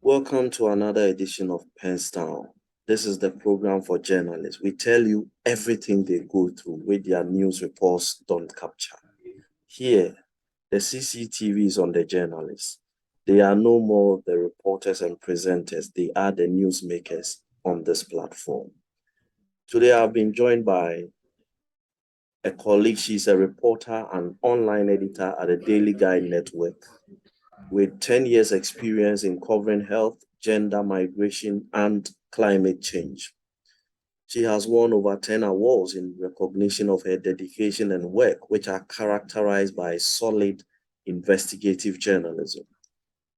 Welcome to another edition of PENSDOWN. This is the program for journalists. We tell you everything they go through with their news reports don't capture. Here, the CCTV is on the journalists. They are no more the reporters and presenters. They are the newsmakers on this platform. Today, I've been joined by a colleague. She's a reporter and online editor at the Daily Guide Network with 10 years experience in covering health, gender, migration, and climate change. She has won over 10 awards in recognition of her dedication and work, which are characterized by solid investigative journalism.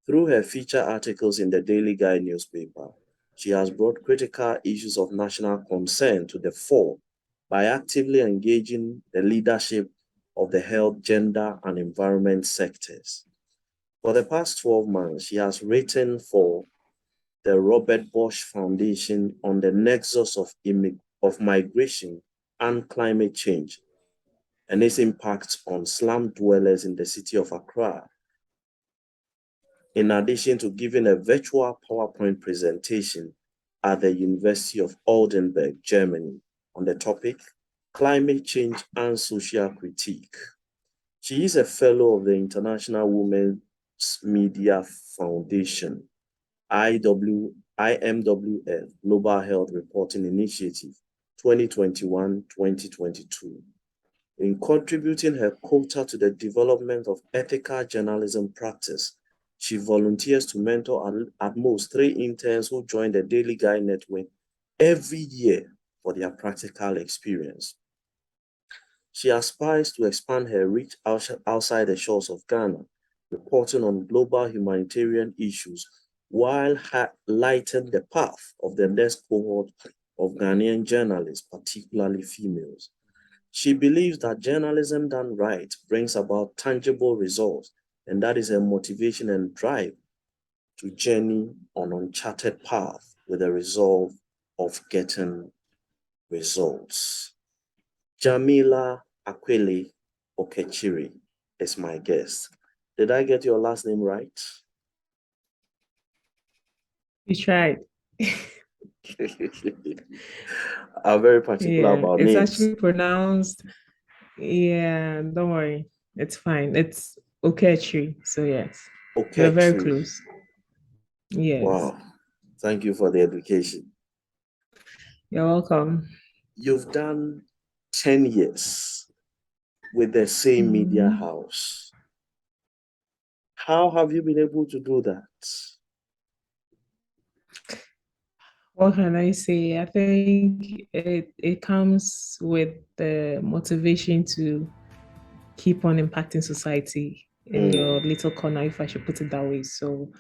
Through her feature articles in the Daily Guide newspaper, she has brought critical issues of national concern to the fore by actively engaging the leadership of the health, gender, and environment sectors. For the past 12 months, she has written for the Robert Bosch Foundation on the nexus of migration and climate change and its impact on slum dwellers in the city of Accra, in addition to giving a virtual PowerPoint presentation at the University of Oldenburg, Germany, on the topic Climate Change and Social Critique. She is a fellow of the International Women's Media Foundation, IMWF Global Health Reporting Initiative 2021-2022. In contributing her quota to the development of ethical journalism practice, she volunteers to mentor at most 3 interns who join the Daily Guide Network every year for their practical experience. She aspires to expand her reach outside the shores of Ghana, reporting on global humanitarian issues while lighting the path of the next cohort of Ghanaian journalists, particularly females. She believes that journalism done right brings about tangible results, and that is a motivation and drive to journey on uncharted path with a resolve of getting results. Jamila Akweley Okertchiri is my guest. Did I get your last name right? You tried. I'm very particular about it's names. actually pronounced. Yeah, don't worry. It's fine. It's Okertchiri. So yes. We're very Okertchiri. close. Yes. Wow. Thank you for the education. You're welcome. You've done 10 years with the same media house. How have you been able to do that? What can I say? I think it comes with the motivation to keep on impacting society in your little corner, if I should put it that way. So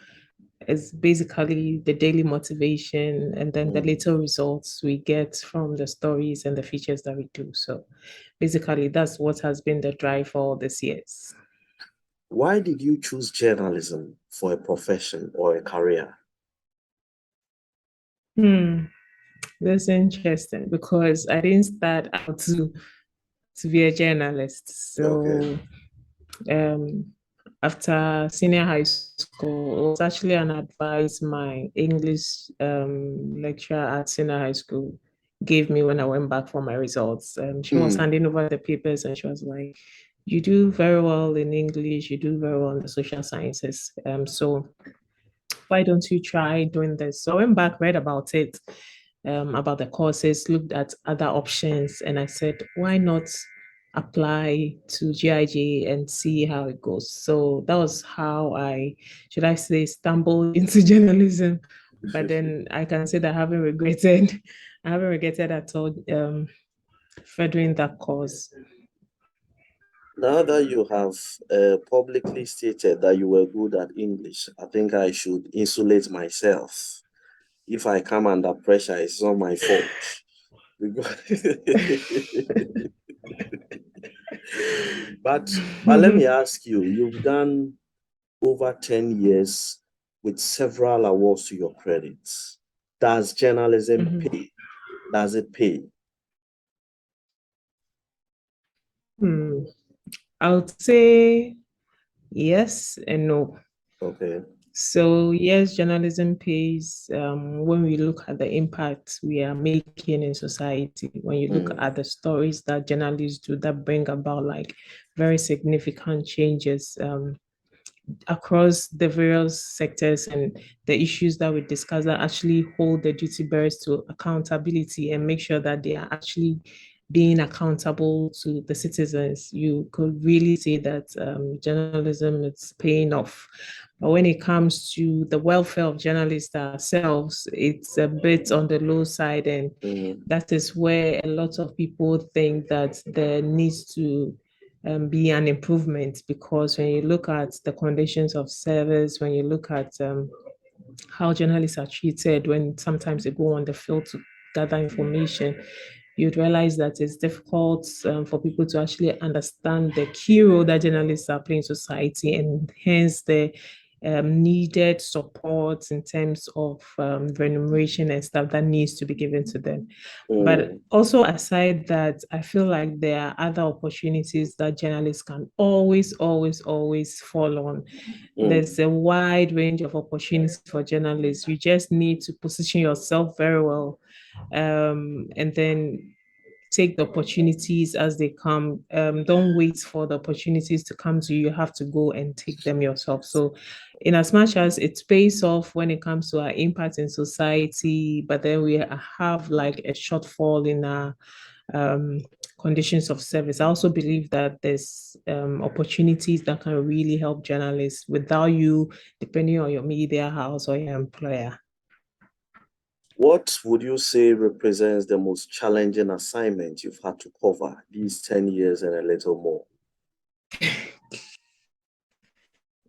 it's basically the daily motivation and then the little results we get from the stories and the features that we do. So basically, that's what has been the drive for all these years. Why did you choose journalism for a profession or a career? That's interesting because I didn't start out to be a journalist. So after senior high school, it was actually an advice my English lecturer at senior high school gave me when I went back for my results. She was handing over the papers and she was like, you do very well in English, you do very well in the social sciences. So why don't you try doing this? So I went back, read about it, about the courses, looked at other options, and I said, why not apply to GIJ and see how it goes? So that was how should I say, stumbled into journalism. But then I can say that I haven't regretted at all furthering that course. Now that you have publicly stated that you were good at English, I think I should insulate myself. If I come under pressure, it's not my fault. but let me ask you, you've done over 10 years with several awards to your credits. Does journalism pay? Does it pay? I would say yes and no. Okay. So yes, journalism pays when we look at the impact we are making in society, when you look Mm, at the stories that journalists do that bring about like very significant changes across the various sectors and the issues that we discuss that actually hold the duty bearers to accountability and make sure that they are actually being accountable to the citizens, you could really say that journalism is paying off. But when it comes to the welfare of journalists ourselves, it's a bit on the low side. And mm, that is where a lot of people think that there needs to be an improvement, because when you look at the conditions of service, when you look at how journalists are treated when sometimes they go on the field to gather information, you'd realize that it's difficult for people to actually understand the key role that journalists are playing in society, and hence the needed support in terms of remuneration and stuff that needs to be given to them. But mm, also, aside that, I feel like there are other opportunities that journalists can always fall on. mm. There's a wide range of opportunities for journalists. You just need to position yourself very well, and then take the opportunities as they come. Don't wait for the opportunities to come to you. You have to go and take them yourself. So, in as much as it pays off when it comes to our impact in society, but then we have like a shortfall in our um, conditions of service. I also believe that there's opportunities that can really help journalists without you depending on your media house or your employer. What would you say represents the most challenging assignment you've had to cover these 10 years and a little more?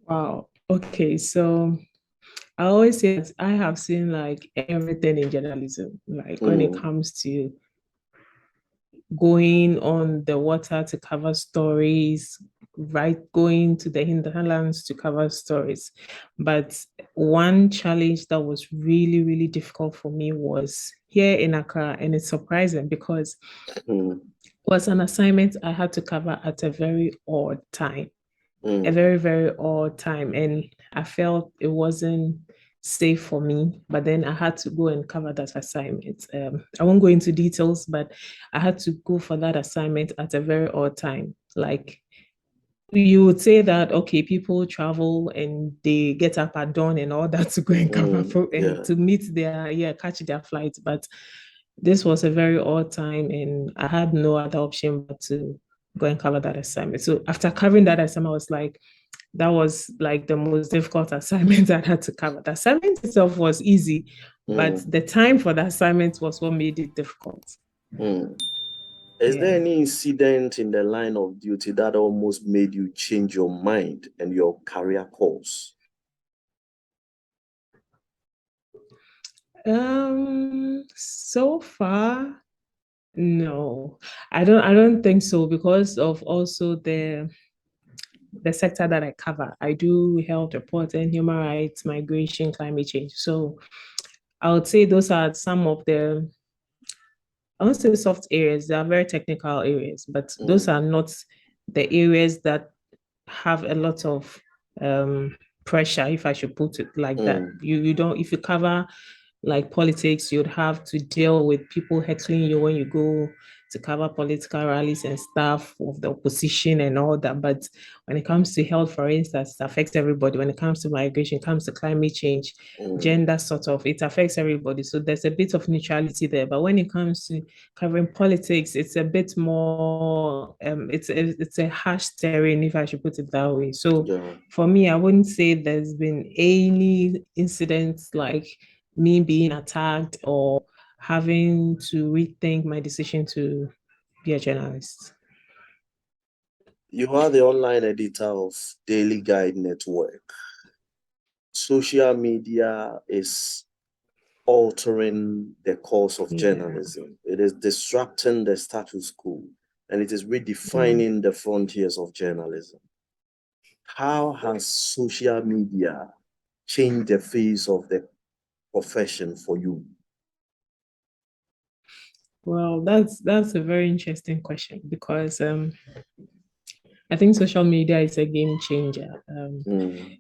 Wow. Okay, so I always say that I have seen like everything in journalism, like when it Mm, comes to going on the water to cover stories, right? Going to the hinterlands to cover stories. But one challenge that was really difficult for me was here in Accra, and it's surprising because mm, it was an assignment I had to cover at a very odd time, a mm, very odd time, and I felt it wasn't safe for me. But then I had to go and cover that assignment. I won't go into details, but I had to go for that assignment at a very odd time. Like, you would say that okay, people travel and they get up at dawn and all that to go and cover and yeah. to meet their catch their flights. But this was a very odd time, and I had no other option but to go and cover that assignment. So after covering that assignment, I was like, that was like the most difficult assignment I had to cover. The assignment itself was easy, but Mm, the time for the assignment was what made it difficult. mm. Is there Yeah. any incident in the line of duty that almost made you change your mind and your career course? So far, no. I don't think so, because of also the sector that I cover. I do health reporting, human rights, migration, climate change. So I would say those are some of the, I won't say soft areas, they are very technical areas, but those Mm, are not the areas that have a lot of pressure, if I should put it like that. mm, You don't, if you cover like politics, you'd have to deal with people heckling you when you go to cover political rallies and stuff of the opposition and all that. But when it comes to health, for instance, it affects everybody. When it comes to migration, it comes to climate change, mm, gender sort of, it affects everybody. So there's a bit of neutrality there. But when it comes to covering politics, it's a bit more, it's a harsh terrain, if I should put it that way. So yeah. for me, I wouldn't say there's been any incidents like me being attacked or having to rethink my decision to be a journalist. You are the online editor of Daily Guide Network. Social media is altering the course of Yeah. journalism. It is disrupting the status quo and it is Mm. redefining the frontiers of journalism. How has social media changed the face of the profession for you? Well, that's a very interesting question, because I think social media is a game changer.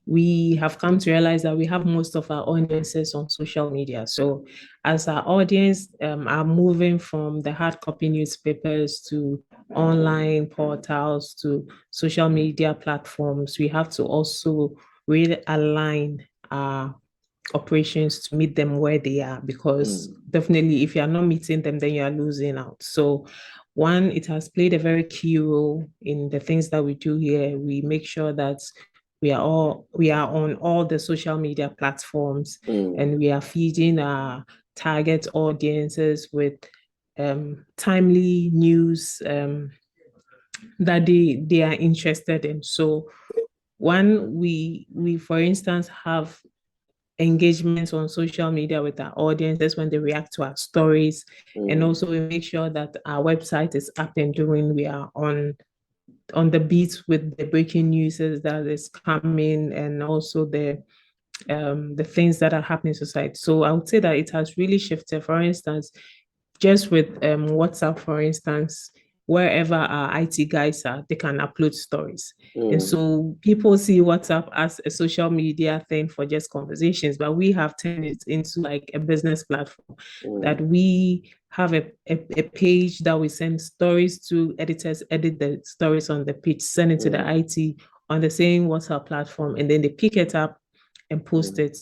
We have come to realize that we have most of our audiences on social media. So, as our audience are moving from the hard copy newspapers to online portals to social media platforms, we have to also really align our operations to meet them where they are, because definitely if you are not meeting them, then you are losing out. So one, it has played a very key role in the things that we do here. We make sure that we are on all the social media platforms, and we are feeding our target audiences with timely news that they are interested in. So one, we for instance have engagements on social media with our audiences when they react to our stories. And also we make sure that our website is up and doing. We are on the beat with the breaking news that is coming, and also the things that are happening in society. So I would say that it has really shifted. For instance, just with WhatsApp, for instance, wherever our IT guys are, they can upload stories. And so people see WhatsApp as a social media thing for just conversations, but we have turned it into like a business platform that we have a page that we send stories to. Editors edit the stories on the page, send it to the IT on the same WhatsApp platform, and then they pick it up and post it.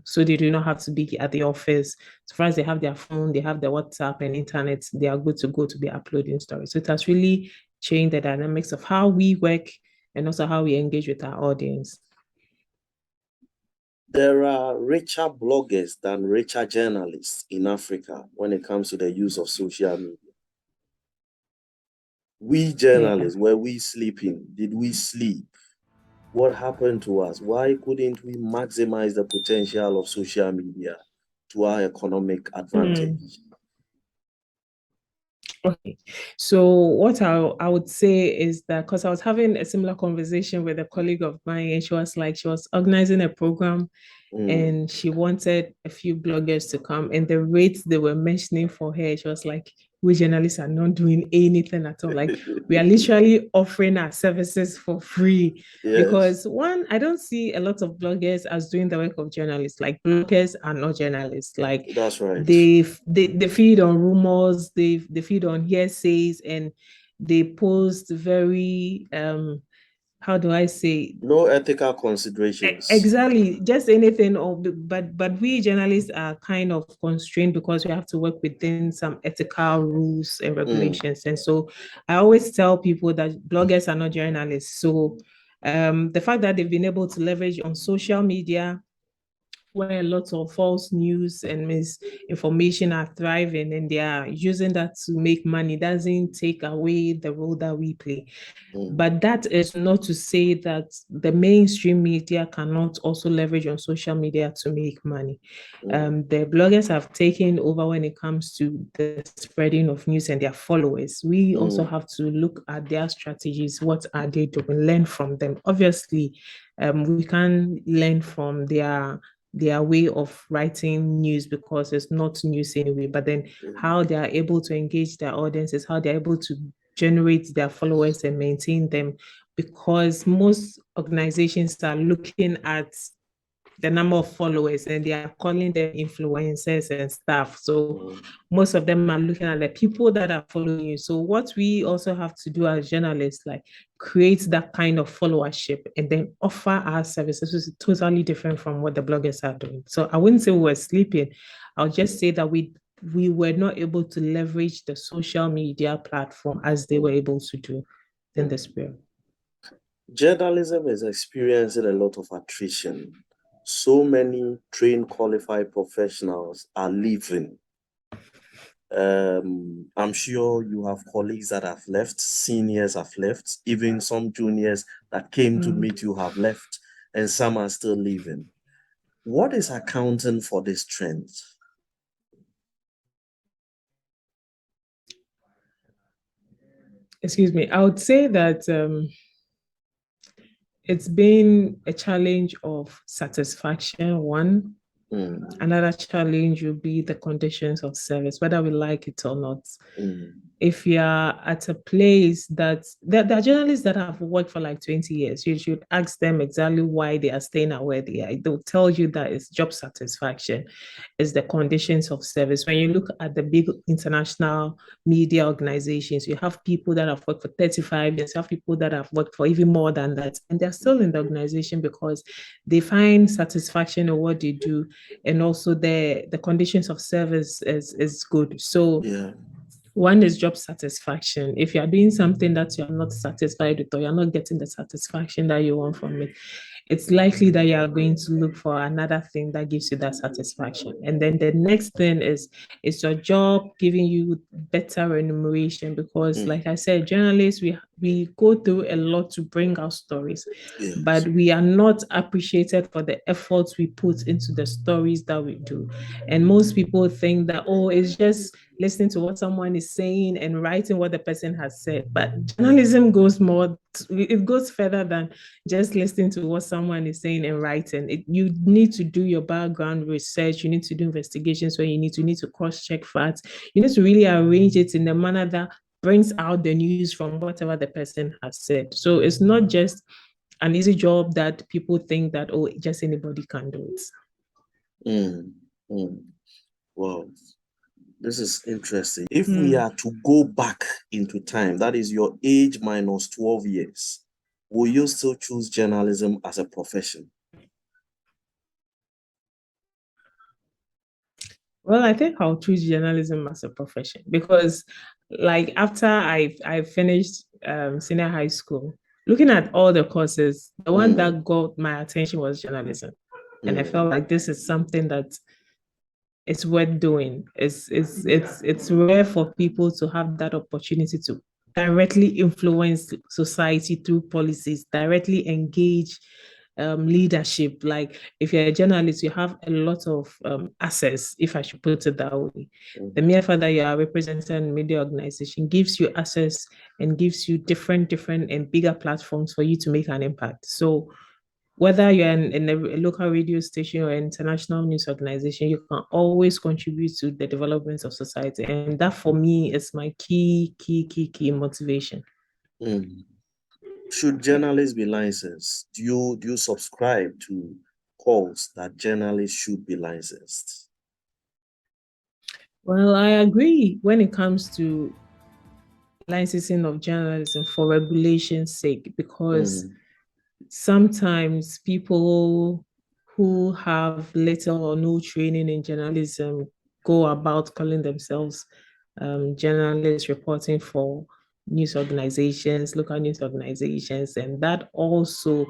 So they do not have to be at the office. As far as they have their phone, they have their WhatsApp and internet, they are good to go to be uploading stories. So it has really changed the dynamics of how we work and also how we engage with our audience. There are richer bloggers than richer journalists in Africa when it comes to the use of social media. We journalists, were we sleeping? Did we sleep? What happened to us? Why couldn't we maximize the potential of social media to our economic advantage? Okay, so what I would say is that, because I was having a similar conversation with a colleague of mine, and she was organizing a program, and she wanted a few bloggers to come, and the rates they were mentioning for her, she was like, we journalists are not doing anything at all. Like, we are literally offering our services for free. Yes. Because one, I don't see a lot of bloggers as doing the work of journalists. Like, bloggers are not journalists. Like, that's right. They feed on rumors, they feed on hearsays, and they post very how do I say, no ethical considerations. Exactly, just anything. But we journalists are kind of constrained because we have to work within some ethical rules and regulations. And so I always tell people that bloggers are not journalists. So the fact that they've been able to leverage on social media, where lots of false news and misinformation are thriving, and they are using that to make money, doesn't take away the role that we play. But that is not to say that the mainstream media cannot also leverage on social media to make money. The bloggers have taken over when it comes to the spreading of news and their followers. We also have to look at their strategies. What are they doing? Learn from them. Obviously, we can learn from their way of writing news because it's not news anyway, but then how they are able to engage their audiences, how they're able to generate their followers and maintain them, because most organizations are looking at the number of followers and they are calling them influencers and stuff. So most of them are looking at the people that are following you. So what we also have to do as journalists, like, create that kind of followership and then offer our services, which is totally different from what the bloggers are doing. So I wouldn't say we were sleeping. I'll just say that we were not able to leverage the social media platform as they were able to do in this period. Journalism is experiencing a lot of attrition. So many trained, qualified professionals are leaving. I'm sure you have colleagues that have left, seniors have left, even some juniors that came to meet you have left, and some are still leaving. What is accounting for this trend? Excuse me. I would say that it's been a challenge of satisfaction, one. Another challenge will be the conditions of service, whether we like it or not. if you're at a place that there are journalists that have worked for like 20 years, you should ask them exactly why they are staying at where they are. They'll tell you that it's job satisfaction, it's the conditions of service. When you look at the big international media organizations, you have people that have worked for 35 years, you have people that have worked for even more than that, and they're still in the organization because they find satisfaction in what they do, and also the conditions of service is good. So Yeah. one is job satisfaction. If you're doing something that you're not satisfied with, or you're not getting the satisfaction that you want from it, it's likely that you are going to look for another thing that gives you that satisfaction. And then the next thing is your job giving you better remuneration? Because like I said, journalists, we go through a lot to bring our stories, Yes. but we are not appreciated for the efforts we put into the stories that we do. And most people think that, oh, it's just listening to what someone is saying and writing what the person has said. But journalism goes more, it goes further than just listening to what someone is saying and writing. You need to do your background research, you need to do investigations where you need to cross-check facts, you need to really arrange it in a manner that brings out the news from whatever the person has said. So it's not just an easy job that people think that, oh, just anybody can do it. Mm, mm. Wow, this is interesting. If we are to go back into time, that is your age minus 12 years, will you still choose journalism as a profession? Well, I think I'll choose journalism as a profession because, like, after I finished senior high school, looking at all the courses, the one that got my attention was journalism, and I felt like this is something that it's worth doing. It's rare for people to have that opportunity to directly influence society through policies, directly engage leadership. Like if you're a journalist, you have a lot of access, if I should put it that way. The mere fact that you are representing a media organization gives you access and gives you different and bigger platforms for you to make an impact. So whether you're in a local radio station or an international news organization, you can always contribute to the development of society. And that for me is my key motivation. Should journalists be licensed? Do you subscribe to calls that journalists should be licensed? Well, I agree when it comes to licensing of journalism for regulation's sake, because sometimes people who have little or no training in journalism go about calling themselves journalists reporting for news organizations, local news organizations, and that also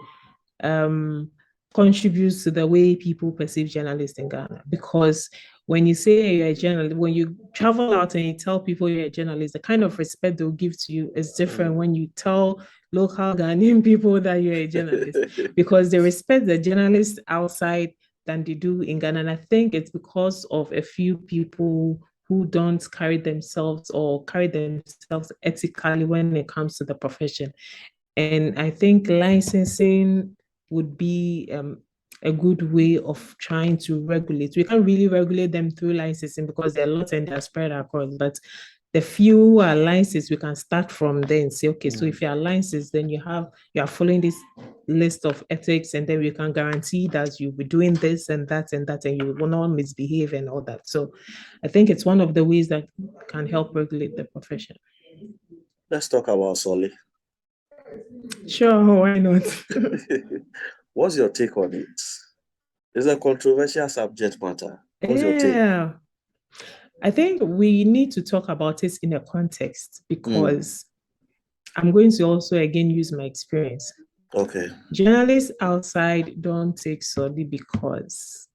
um, contributes to the way people perceive journalists in Ghana. Because when you say you're a journalist, when you travel out and you tell people you're a journalist, the kind of respect they'll give to you is different when you tell local Ghanaian people that you're a journalist, because they respect the journalists outside than they do in Ghana. And I think it's because of a few people who don't carry themselves ethically when it comes to the profession. And I think licensing would be a good way of trying to regulate. We can't really regulate them through licensing because there are lots and they're spread across. But the few who are licensed, we can start from there and say, okay, so if you are licensed, then you are following this list of ethics, and then we can guarantee that you'll be doing this and that, and you will not misbehave and all that. So I think it's one of the ways that can help regulate the profession. Let's talk about Soli. Sure, why not? What's your take on it? It's a controversial subject matter. What's your take? Yeah, I think we need to talk about it in a context because I'm going to also again use my experience. Okay. Journalists outside don't take Soli because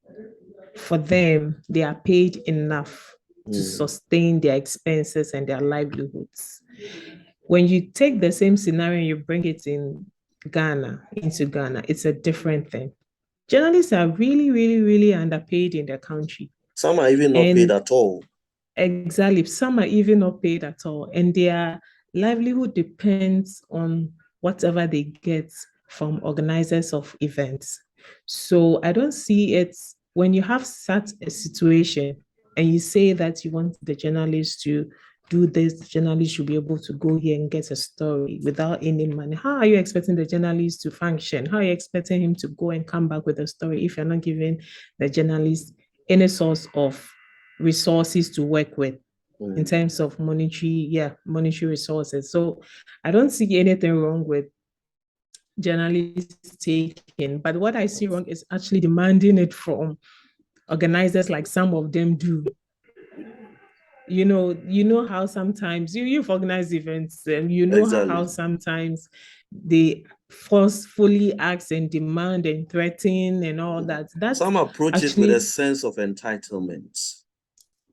for them, they are paid enough to sustain their expenses and their livelihoods. When you take the same scenario and you bring it into Ghana, it's a different thing. Journalists are really underpaid in their country. Some are even not paid And at all. exactly, some are even not paid at all. And their livelihood depends on whatever they get from organizers of events. So I don't see it when you have such a situation and you say that you want the journalists to do this, the journalist should be able to go here and get a story without any money. How are you expecting the journalist to function? How are you expecting him to go and come back with a story if you're not giving the journalist any source of resources to work with in terms of monetary resources? So I don't see anything wrong with journalists taking, but what I see wrong is actually demanding it from organizers like some of them do. You know how sometimes you've organized events, and you know how Exactly. sometimes they forcefully ask and demand and threaten and all that. That's Some approach it with a actually sense of entitlement.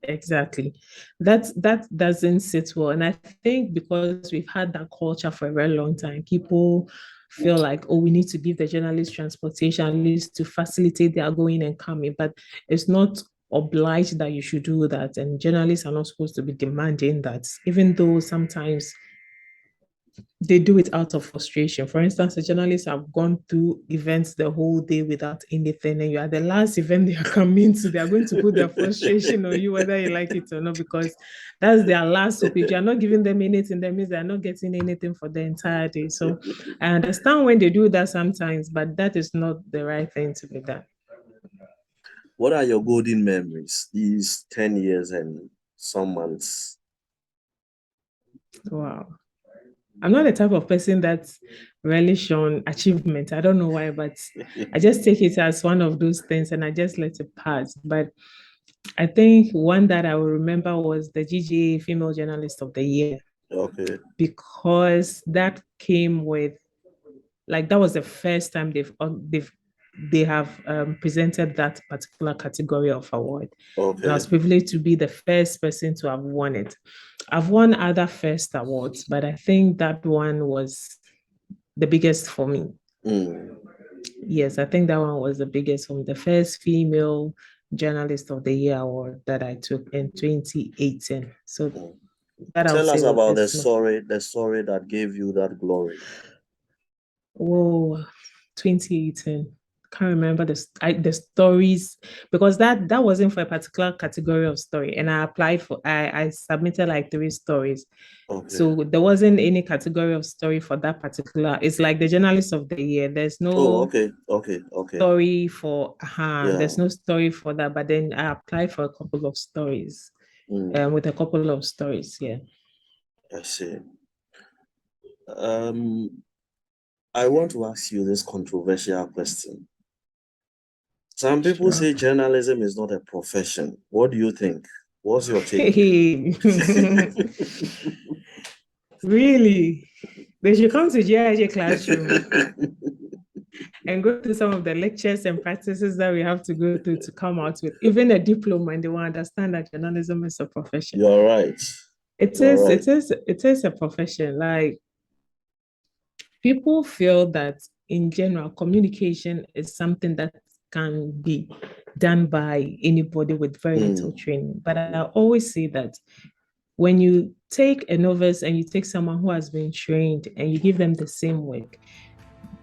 exactly that doesn't sit well. And I think because we've had that culture for a very long time, people feel like, oh, we need to give the journalists transportation at least to facilitate their going and coming, but it's not obliged that you should do that, and journalists are not supposed to be demanding that, even though sometimes they do it out of frustration. For instance, the journalists have gone through events the whole day without anything, and you are the last event they are coming to. They are going to put their frustration on you, whether you like it or not, because that's their last hope. If you are not giving them anything, that means they are not getting anything for the entire day. So I understand when they do that sometimes, but that is not the right thing to be done. What are your golden memories these 10 years and some months? Wow. I'm not the type of person that's relish on achievement. I don't know why, but I just take it as one of those things and I just let it pass. But I think one that I will remember was the GGA Female Journalist of the Year, Okay. because that came with, like, that was the first time they have presented that particular category of award, and I Okay. was privileged to be the first person to have won it. I've won other first awards, but I think that one was the biggest for me. Mm. Yes, I think that one was the biggest for me. The first female journalist of the year award that I took in 2018. So Mm. that I would Tell say us was about this. the story that gave you that glory. Whoa, 2018. Can't remember the stories, because that wasn't for a particular category of story, and I submitted like three stories. Okay. So there wasn't any category of story for that particular. It's like the journalist of the year. There's Oh, no okay. Okay. Okay. story for Yeah. there's no story for that. But then I applied for a couple of stories, Mm. with a couple of stories. Yeah. I see. Um, I want to ask you this controversial question. Some people Sure. say journalism is not a profession. What do you think? What's your take? Hey. Really? They should come to GIJ classroom and go through some of the lectures and practices that we have to go through to come out with even a diploma, and they will understand that journalism is a profession. You're right. It You're is, right. it is a profession. Like, people feel that in general, communication is something that can be done by anybody with very little Mm. training. But I always say that when you take a novice and you take someone who has been trained and you give them the same work,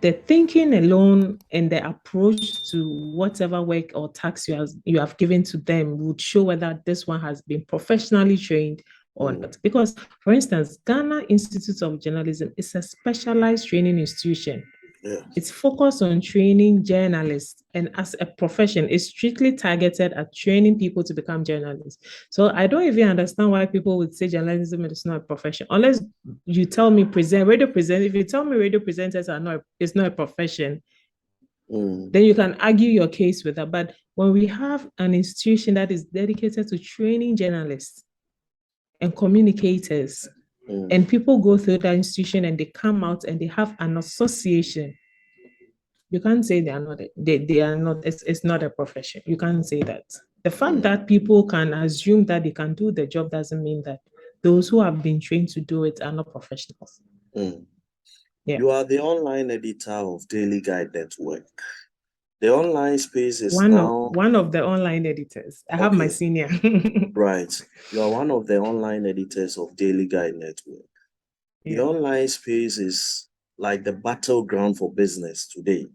the thinking alone and the approach to whatever work or task you have given to them would show whether this one has been professionally trained or Mm. not. Because, for instance, Ghana Institute of Journalism is a specialized training institution. Yeah. It's focused on training journalists, and as a profession, it's strictly targeted at training people to become journalists. So I don't even understand why people would say journalism is not a profession, unless you tell me radio present. If you tell me radio presenters are not, it's not a profession, Mm. then you can argue your case with that. But when we have an institution that is dedicated to training journalists and communicators, Mm. and people go through that institution and they come out and they have an association, you can't say they are not, they are not, it's not a profession. You can't say that. The fact Mm. that people can assume that they can do the job doesn't mean that those who have been trained to do it are not professionals. Mm. Yeah. You are the online editor of Daily Guide Network. The online space is one of now one of the online editors. I have my okay. senior. Right. You are one of the online editors of Daily Guide Network. The Yeah. online space is like the battleground for business today.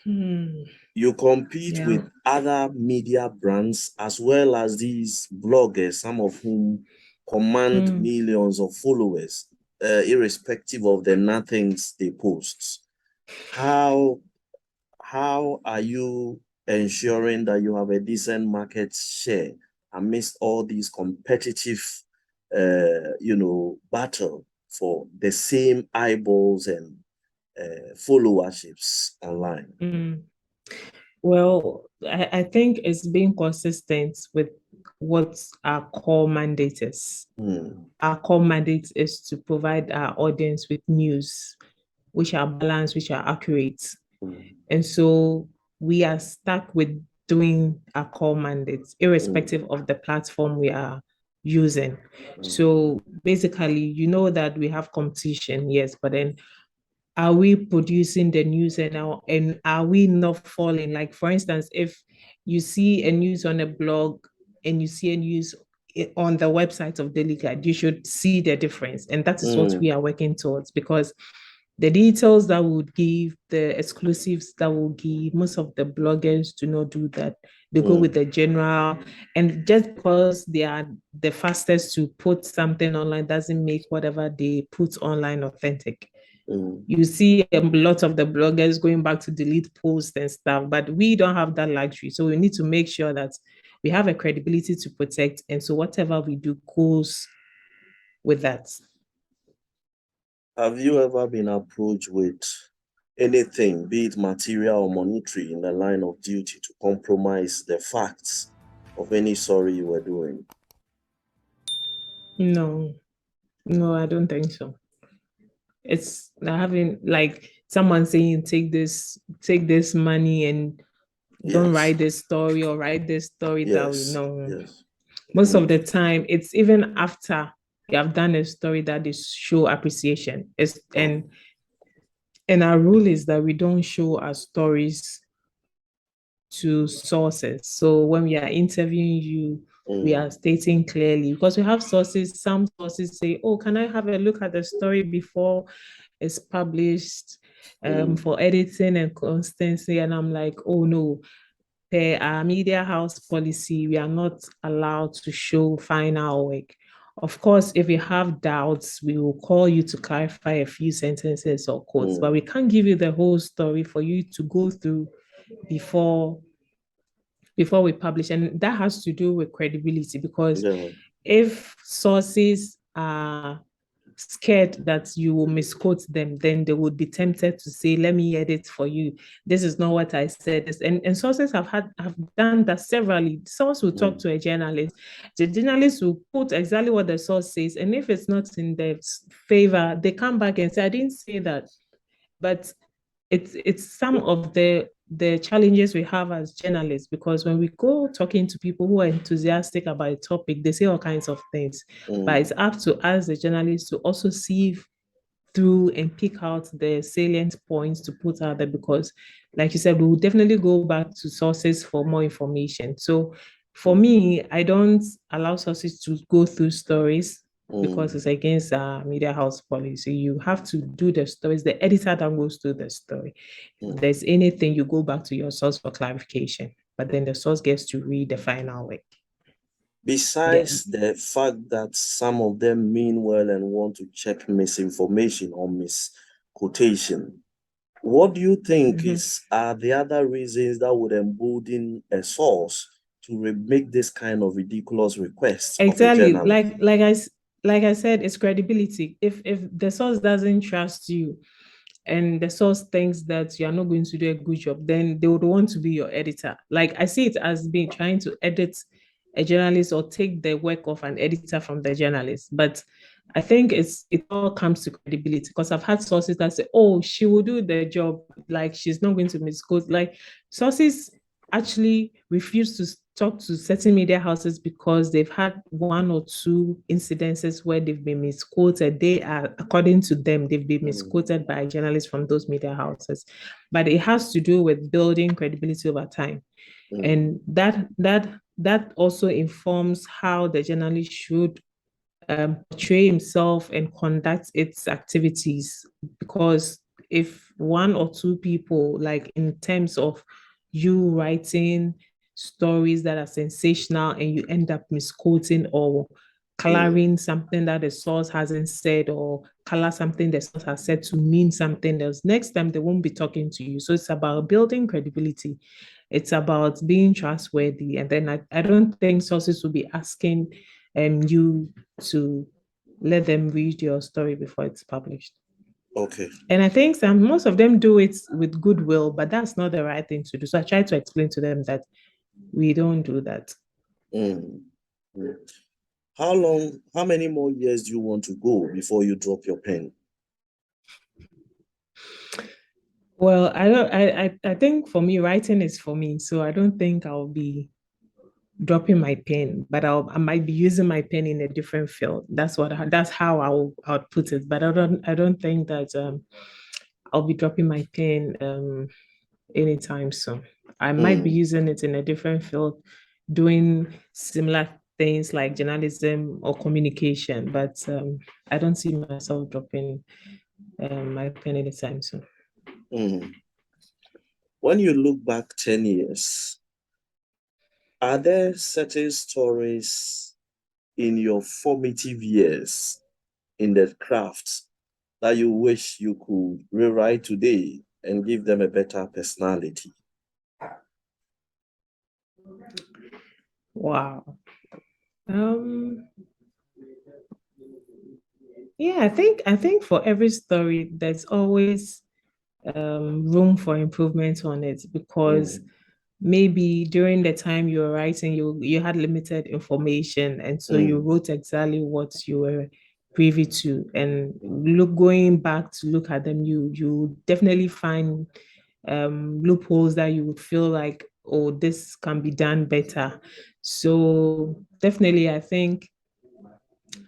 Hmm. You compete Yeah. with other media brands as well as these bloggers, some of whom command Mm. millions of followers, irrespective of the nothings they post. How how are you ensuring that you have a decent market share amidst all these competitive, battle for the same eyeballs and followerships online? Mm. Well, I think it's being consistent with what our core mandate is. Mm, Our core mandate is to provide our audience with news which are balanced, which are accurate. mm, And so we are stuck with doing our core mandates, mm, irrespective of the platform we are using. mm, So basically, you know that we have competition, yes, but then are we producing the news and are we not falling? Like for instance, if you see a news on a blog and you see a news on the website of Daily Guide, you should see the difference. And that is what we mm, are working towards because the details that would give, the exclusives that will give, most of the bloggers do not do that. They go with mm, the general, and just because they are the fastest to put something online doesn't make whatever they put online authentic. mm. You see a lot of the bloggers going back to delete posts and stuff, but we don't have that luxury. So we need to make sure that we have a credibility to protect. And so whatever we do goes with that. Have you ever been approached with anything, be it material or monetary, in the line of duty to compromise the facts of any story you were doing? No, no, I don't think so. It's having like someone saying take this money and don't Yes, write this story or write this story that we yes, know. yes. Most of Mm, the time, it's even after you have done a story that they show appreciation. It's oh, and our rule is that we don't show our stories to sources. So when we are interviewing you, we mm, are stating clearly because we have sources. Some sources say, "Oh, can I have a look at the story before it's published mm, for editing and consistency?" And I'm like, "Oh no, per our media house policy, we are not allowed to show final work." Of course, if you have doubts, we will call you to clarify a few sentences or quotes, but mm. we can't give you the whole story for you to go through before before we publish. And that has to do with credibility because Yeah. if sources are scared that you will misquote them, then they would be tempted to say, let me edit for you. This is not what I said. And sources have done that severally. Source will talk Mm, to a journalist. The journalist will quote exactly what the source says. And if it's not in their favor, they come back and say, I didn't say that. But it's some of the challenges we have as journalists because when we go talking to people who are enthusiastic about a topic, they say all kinds of things. But it's mm, up to us, the journalists, to also sieve through and pick out the salient points to put out there because, like you said, we will definitely go back to sources for more information. So for mm, me, I don't allow sources to go through stories because mm, it's against our media house policy. You have to do the stories, the editor that goes through the story. If mm. there's anything, you go back to your source for clarification, but then the source gets to read the final work. Yeah. Besides the fact that some of them mean well and want to check misinformation or misquotation, what do you think Mhm. are the other reasons that would embolden a source to make this kind of ridiculous requests of a Exactly. journalist? Like I said, it's credibility. If the source doesn't trust you and the source thinks that you are not going to do a good job, then they would want to be your editor. Like I see it as being trying to edit a journalist or take the work of an editor from the journalist. But I think it all comes to credibility because I've had sources that say, "Oh, she will do the job. Like she's not going to misquote." Like sources actually refuse to talk to certain media houses because they've had one or two incidences where they've been misquoted. They are, according to them, they've been Mm, misquoted by journalists from those media houses. But it has to do with building credibility over time. mm, And that also informs how the journalist should portray himself and conduct its activities. Because if one or two people, like in terms of you writing stories that are sensational and you end up misquoting or coloring something that the source hasn't said, or color something the source has said to mean something else. Next time they won't be talking to you. So it's about building credibility. It's about being trustworthy. And then I don't think sources will be asking you to let them read your story before it's published. Okay. And I think most of them do it with goodwill, but that's not the right thing to do. So I try to explain to them that we don't do that. Mm. Mm. How many more years do you want to go before you drop your pen? Well, I don't I think for me, writing is for me. So I don't think I'll be dropping my pen, but I might be using my pen in a different field. That's how I'll put it. But I don't think that I'll be dropping my pen anytime soon. I might be Mm. using it in a different field, doing similar things like journalism or communication, but I don't see myself dropping my pen anytime soon. Mm. When you look back 10 years, are there certain stories in your formative years in the craft that you wish you could rewrite today and give them a better personality? Wow. Um, yeah, I think for every story, there's always room for improvement on it, because Mm. maybe during the time you were writing, you had limited information, and so you Mm. wrote exactly what you were privy to. And going back to look at them, you definitely find loopholes that you would feel like, oh, this can be done better. So definitely, I think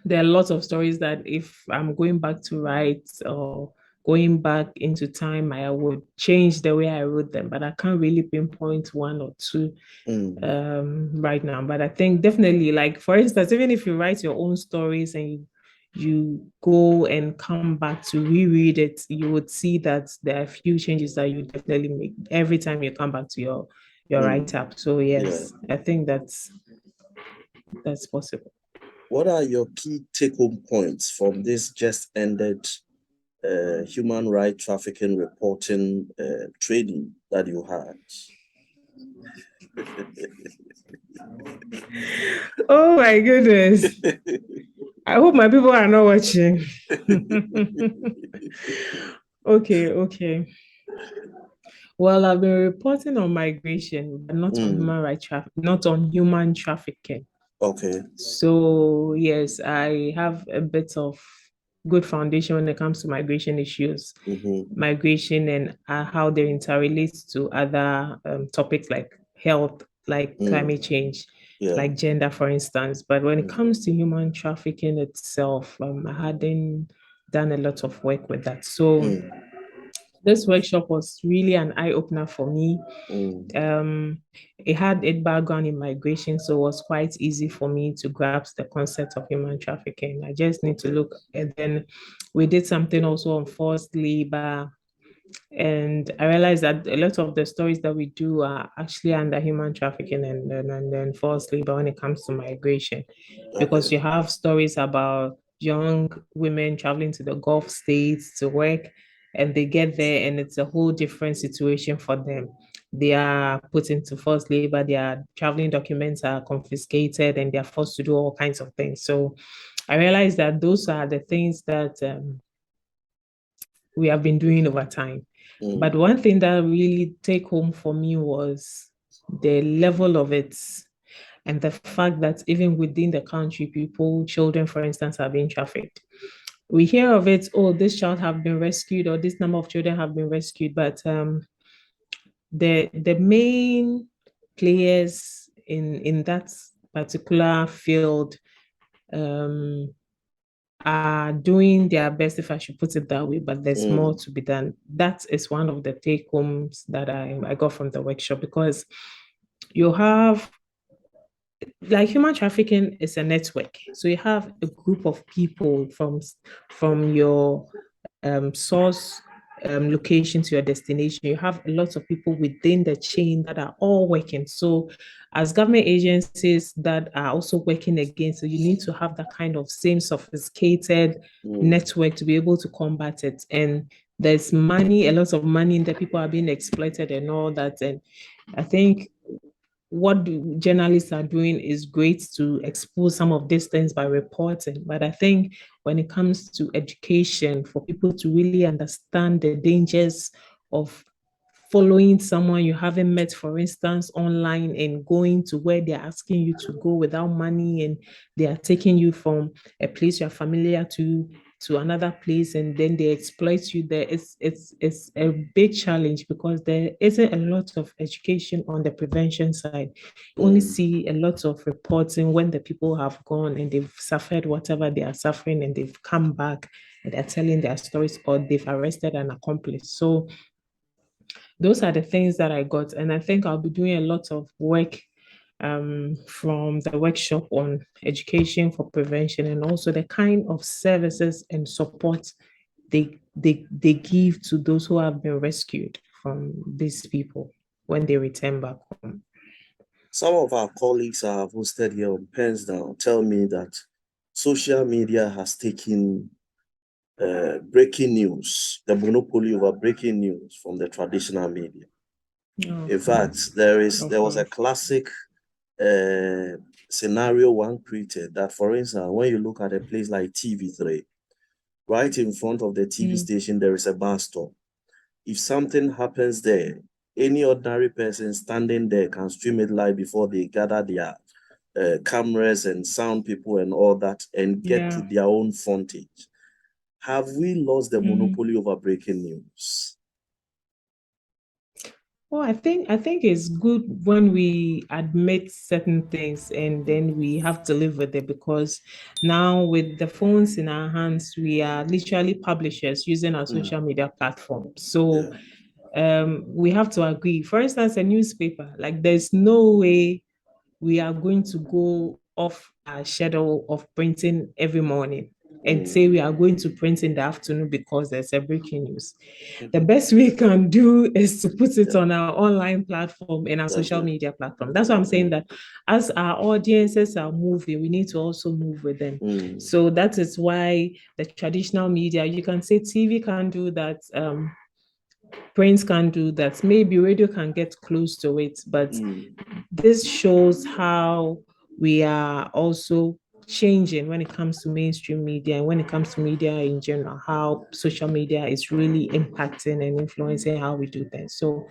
there are lots of stories that if I'm going back to write or going back into time, I would change the way I wrote them, but I can't really pinpoint one or two Mm. right now. But I think definitely, like for instance, even if you write your own stories and you go and come back to reread it, you would see that there are a few changes that you definitely make every time you come back to your Mm. write-up. So Yeah. yes, I think that's possible. What are your key take-home points from this just ended human rights trafficking reporting training that you had? Oh my goodness. I hope my people are not watching. Okay. Well, I've been reporting on migration, but not on Mm. not on human trafficking. Okay. So yes, I have a bit of good foundation when it comes to migration issues, Mm-hmm. migration and how they interrelate to other topics like health, like Mm. climate change, Yeah. like gender, for instance. But when it Mm. comes to human trafficking itself, I hadn't done a lot of work with that. So Mm. this workshop was really an eye opener for me. Mm. Um, it had a background in migration, so it was quite easy for me to grasp the concept of human trafficking. I just need to Okay. look, and then we did something also on forced labor, and I realized that a lot of the stories that we do are actually under human trafficking and then forced labor when it comes to migration, because Okay. you have stories about young women traveling to the Gulf states to work, and they get there and it's a whole different situation for them. They are put into forced labor, their traveling documents are confiscated, and they're forced to do all kinds of things. So I realized that those are the things that we have been doing over time. But Mm. one thing that really take home for me was the level of it, and the fact that even within the country, children, for instance, are being trafficked. We hear of it, oh, this child have been rescued, or this number of children have been rescued, but the main players in that particular field um, are doing their best, if I should put it that way, but there's more Mm. to be done. That is one of the take homes that I got from the workshop, because you have, like, human trafficking is a network. So you have a group of people from your source location to your destination. You have lots of people within the chain that are all working. So, as government agencies that are also working again, so you need to have that kind of same sophisticated network to be able to combat it. And there's money, a lot of money, and the people are being exploited and all that. And I think what journalists are doing is great to expose some of these things by reporting. But I think when it comes to education, for people to really understand the dangers of following someone you haven't met, for instance, online and going to where they're asking you to go without money and they are taking you from a place you're familiar to another place and then they exploit you there. It's a big challenge because there isn't a lot of education on the prevention side. You only see a lot of reporting when the people have gone and they've suffered whatever they are suffering and they've come back and they're telling their stories or they've arrested an accomplice. So those are the things that I got. And I think I'll be doing a lot of work from the workshop on education for prevention and also the kind of services and support they give to those who have been rescued from these people when they return back home. Some of our colleagues I have hosted here on PENSDOWN tell me that social media has taken breaking news, the monopoly over breaking news from the traditional media. In fact, there was a classic scenario one created that, for instance, when you look at a place like TV3, right in front of the TV station, there is a bus stop. If something happens there, any ordinary person standing there can stream it live before they gather their cameras and sound people and all that and get their own frontage. Have we lost the monopoly over breaking news? Well, I think it's good when we admit certain things and then we have to live with it because now with the phones in our hands, we are literally publishers using our social media platform. So we have to agree. For instance, a newspaper, like there's no way we are going to go off our schedule of printing every morning and say we are going to print in the afternoon because there's a breaking news. The best we can do is to put it on our online platform and our social media platform. That's why I'm saying that as our audiences are moving, we need to also move with them. So that is why the traditional media, you can say TV can do that, print can do that, maybe radio can get close to it, but this shows how we are also changing when it comes to mainstream media and when it comes to media in general, how social media is really impacting and influencing how we do things. So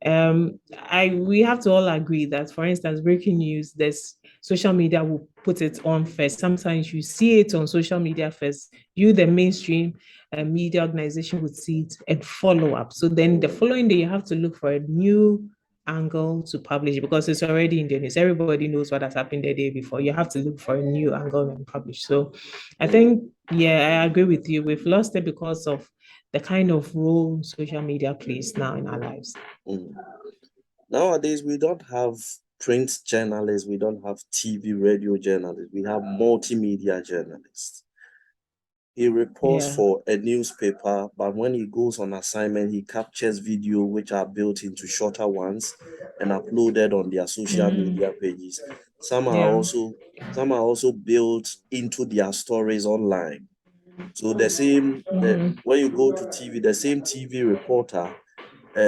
we have to all agree that, for instance, breaking news, there's social media will put it on first. Sometimes you see it on social media first. You, the mainstream media organization, would see it and follow up. So then the following day, you have to look for a new angle to publish because it's already in the news. Everybody knows what has happened the day before. You have to look for a new angle and publish. So I think, I agree with you. We've lost it because of the kind of role social media plays now in our lives. Nowadays, we don't have print journalists, we don't have TV, radio journalists, we have multimedia journalists. He reports for a newspaper, but when he goes on assignment, he captures video which are built into shorter ones and uploaded on their social media pages. Some are also built into their stories online. So when you go to TV, the same TV reporter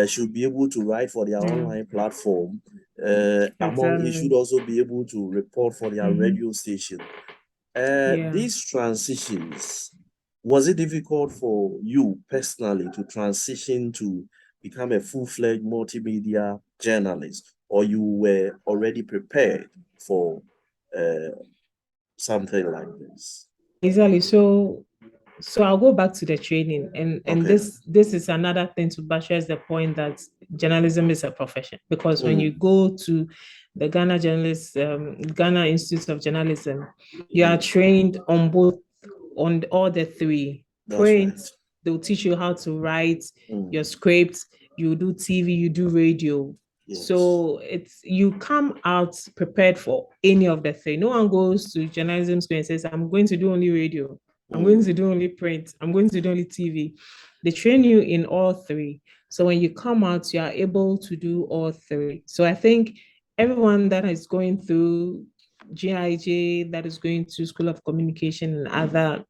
should be able to write for their online platform. He should also be able to report for their radio station. These transitions, was it difficult for you personally to transition to become a full-fledged multimedia journalist, or you were already prepared for something like this? Exactly. So I'll go back to the training, and this is another thing to buttress the point that journalism is a profession, because when you go to the Ghana Institute of Journalism, you are trained on all the three. Print, they'll teach you how to write your scripts. You do TV, you do radio. So you come out prepared for any of the three. No one goes to journalism school and says, I'm going to do only radio. I'm going Mm. to do only print. I'm going to do only TV. They train you in all three. So when you come out, you are able to do all three. So I think everyone that is going through GIJ, that is going to School of Communication and other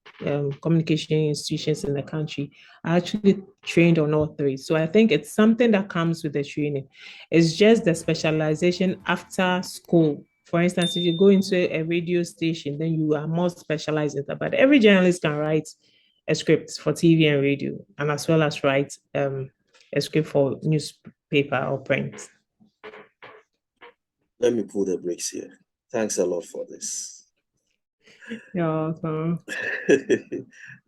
communication institutions in the country, are actually trained on all three. So I think it's something that comes with the training. It's just the specialization after school. For instance, if you go into a radio station, then you are more specialized in that. But every journalist can write a script for TV and radio, and as well as write a script for newspaper or print. Let me pull the brakes here. Thanks a lot for this. Yeah, so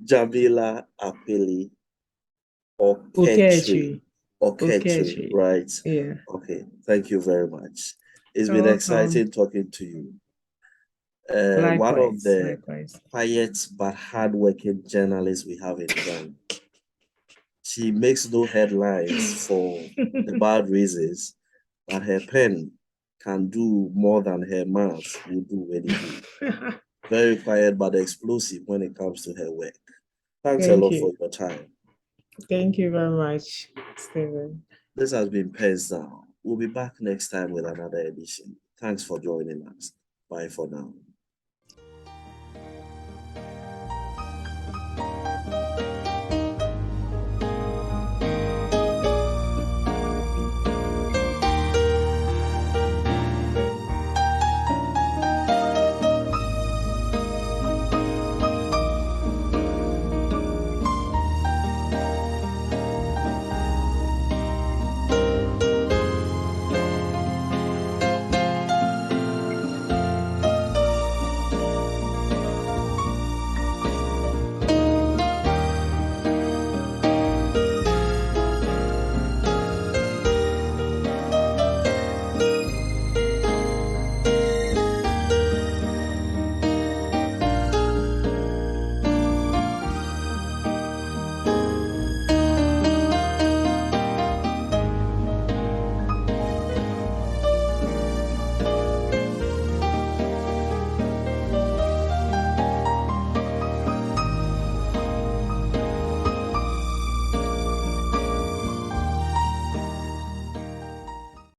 Jamila Akweley, Okertchiri. Okertchiri. Okertchiri, Okertchiri. right? Yeah. Okay, thank you very much. It's You're been welcome. exciting talking to you. One of Likewise. the Likewise. quiet but hardworking journalists we have in Ghana. She makes no headlines for the bad reasons, but her pen can do more than her mouth will do anything. Very quiet but explosive when it comes to her work. Thanks a Thank lot for you. your time. Thank you very much, Stephen. This has been PENSDOWN. We'll be back next time with another edition. Thanks for joining us. Bye for now.